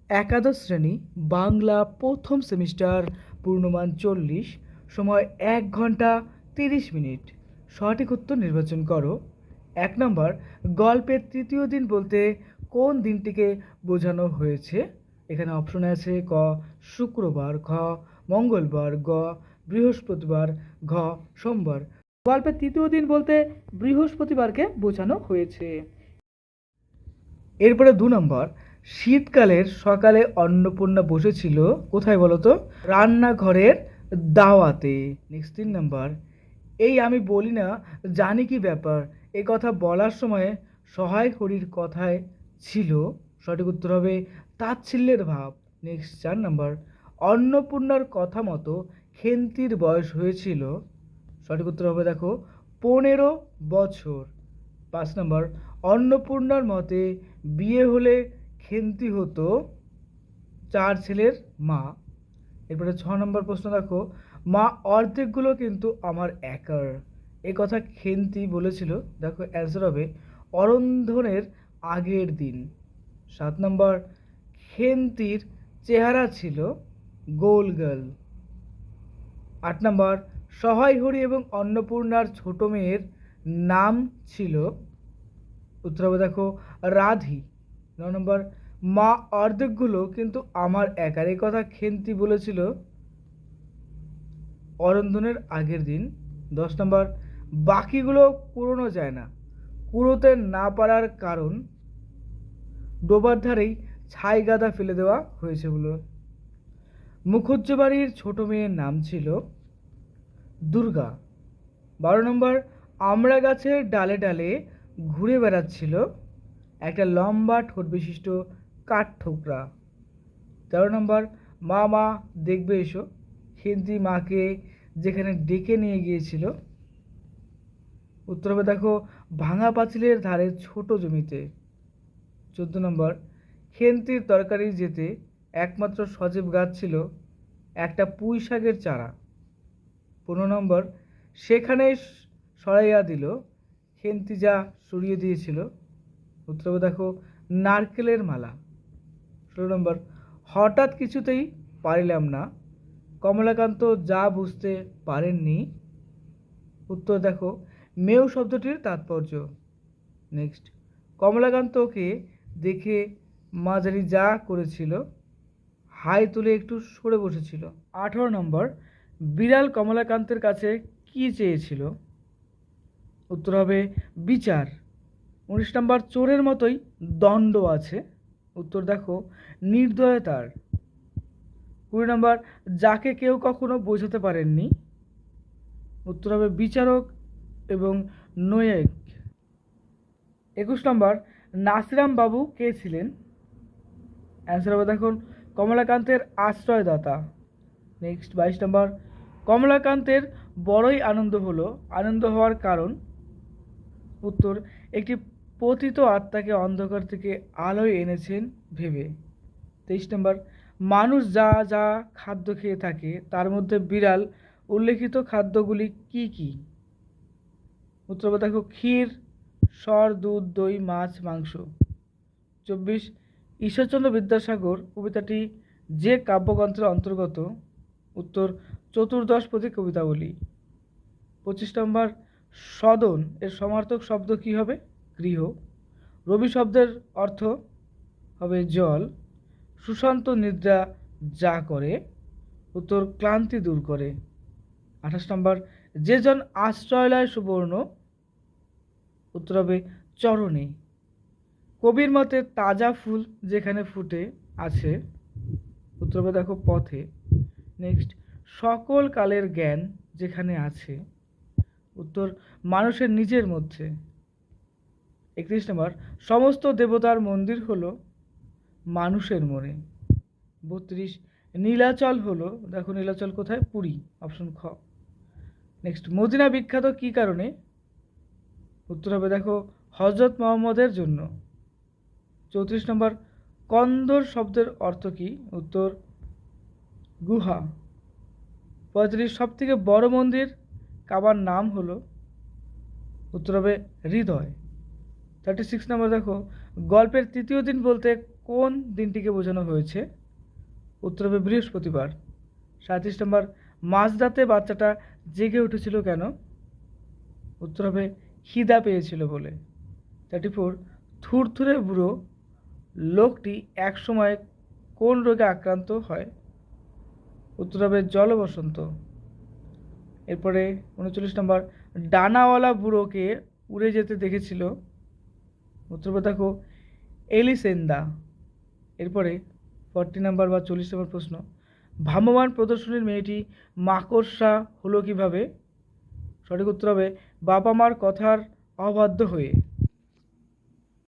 একাদশ শ্রেণী বাংলা প্রথম সেমিস্টার, পূর্ণমান 40, সময় 1 ঘন্টা 30 মিনিট। সঠিক উত্তর নির্বাচন করো। 1 নম্বর, গল্পের তৃতীয় দিন বলতে কোন দিনটিকে বোঝানো হয়েছে? এখানে অপশনে আছে ক শুক্রবার, ঘ মঙ্গলবার, গ বৃহস্পতিবার, ঘ সোমবার। গল্পের তৃতীয় দিন বলতে বৃহস্পতিবারকে বোঝানো হয়েছে। এরপরে 2 নম্বর, শীতকালের সকালে অন্নপূর্ণা বসেছিল কোথায় বলো তো? রান্নাঘরের দাওয়াতে। নেক্সট 3 নম্বর, এই আমি বলি না জানি কি ব্যাপার, এ কথা বলার সময় সহায় হরির কথায় ছিল। সঠিক উত্তর হবে তাচ্ছিল্যের ভাব। নেক্সট 4 নম্বর, অন্নপূর্ণার কথা মতো খেন্তির বয়স হয়েছিল। সঠিক উত্তর হবে দেখো 15 বছর। 5 নম্বর, অন্নপূর্ণার মতে বিয়ে হলে খেন্তি হতো 4 ছেলের মা। এরপরে 6 নম্বর প্রশ্ন দেখো, মা অর্ধেকগুলো কিন্তু আমার একার, এ কথা খেন্তি বলেছিল। দেখো অ্যান্সার হবে অরন্ধনের আগের দিন। 7 নম্বর, খেন্তির চেহারা ছিল গোলগাল। 8 নম্বর, সহায় হরি এবং অন্নপূর্ণার ছোট মেয়ের নাম ছিল, উত্তর হবে দেখো রাধি। 9 নম্বর, মা অর্ধেকগুলো কিন্তু আমার একার, এই কথা খেন্তি বলেছিল অরন্ধনের আগের দিন। 10 নম্বর, বাকিগুলো কুড়োনো যায় না, কুড়োতে না পারার কারণ ডোবার ধারেই ছাই গাদা ফেলে দেওয়া হয়েছে বলে। মুখুজ্জে ছোট মেয়ের নাম ছিল দুর্গা। 12 নম্বর, আমড়া গাছের ডালে ডালে ঘুরে বেড়াচ্ছিল একটা লম্বা ঠোঁট বিশিষ্ট কাঠঠোকরা। 13 নম্বর, মা মা দেখবে এসো, খেন্তি মাকে যেখানে ডেকে নিয়ে গিয়েছিল, উত্তর হবে দেখো ভাঙা পাঁচিলের ধারে ছোট জমিতে। 14 নম্বর, খেন্তির তরকারি যেতে একমাত্র সজীব গাছ ছিল একটা পুঁই শাকের চারা। 15 নম্বর, সেখানে সরাইয়া দিল খেন্তি যা সরিয়ে দিয়েছিল, উত্তর হবে দেখো নারকেলের মালা। 16 নম্বর, হঠাৎ কিছুতেই পারিলাম না, কমলাকান্ত যা বুঝতে পারেননি, উত্তর দেখো মেউ শব্দটির তাৎপর্য। নেক্সট, কমলাকান্তকে দেখে মাঝারি যা করেছিল, হাই তুলে একটু সরে বসেছিল। 18 নম্বর, বিড়াল কমলাকান্তের কাছে কি চেয়েছিল, উত্তর হবে বিচার। 19 নম্বর, চোরের মতোই দণ্ড আছে, উত্তর দেখো নির্দয়তার। 20 নম্বর, যাকে কেউ কখনো বোঝাতে পারেননি, উত্তর হবে বিচারক এবং নৈয়ায়িক। 21 নম্বর, নাসিরাম বাবু কে ছিলেন? অ্যান্সার হবে দেখুন কমলাকান্তের আশ্রয়দাতা। নেক্সট 22 নম্বর, কমলাকান্তের বড়ই আনন্দ হওয়ার কারণ, উত্তর একটি পতিত আত্মাকে অন্ধকার থেকে আলোয় এনেছেন ভেবে। 23 নম্বর, মানুষ যা যা খাদ্য খেয়ে থাকে তার মধ্যে বিড়াল উল্লেখিত খাদ্যগুলি কি কি, উত্তর হবে দেখো ক্ষীর, সর, দুধ, দই, মাছ, মাংস। 24, ঈশ্বরচন্দ্র বিদ্যাসাগর কবিতাটি যে কাব্যগ্রন্থের অন্তর্গত, উত্তর চতুর্দশপদী কবিতাবলী। 25 নম্বর, সদন এর সমার্থক শব্দ কি হবে? গৃহ। রবি শব্দের অর্থ হবে জল। সুশান্ত নিদ্রা যা করে, উত্তর ক্লান্তি দূর করে। 28 নম্বর, যে জন আশ্রয়লয় সুবর্ণ, উত্তর হবে চরণে। কবির মতে তাজা ফুল যেখানে ফুটে আছে, উত্তর হবে দেখো পথে। নেক্সট, সকল কালের জ্ঞান যেখানে আছে, উত্তর মানুষের নিজের মধ্যে। 31 নম্বর, সমস্ত দেবতার মন্দির হলো মানুষের মনে। 32, নীলাচল হলো, দেখো নীলাচল কোথায়? পুরী, অপশন খ। নেক্সট, মদিনা বিখ্যাত কি কারণে, উত্তর হবে দেখো হজরত মোহাম্মদের জন্য। 34 নম্বর, কন্দর শব্দের অর্থ কি, উত্তর গুহা। 35, সব থেকে বড় মন্দির কাবার নাম হলো, উত্তর হবে হৃদয়। 36 নম্বর দেখো, গল্পের তৃতীয় দিন বলতে কোন দিনটিকে বোঝানো হয়েছে? উত্তর হবে বৃহস্পতিবার। 37 নম্বর, মাঝরাতে বাচ্চাটা জেগে উঠেছিল কেন? উত্তর হবে খিদা পেয়েছিল বলে। 34, থুরথুরে বুড়ো লোকটি একসময় কোন রোগে আক্রান্ত হয়? উত্তর হবে জলবসন্ত। এরপরে 39 নম্বর, ডানাওয়ালা বুড়োকে উড়ে যেতে দেখেছিল? উত্তর হবে দেখো এলিসেন্দা। এরপরে 40 নম্বর বা 40 নম্বর প্রশ্ন, ভ্রাম্যমাণ প্রদর্শনীর মেয়েটি মাকড়সা হলো কিভাবে? সঠিক উত্তর হবে বাবা মার কথার অবাধ্য হয়ে।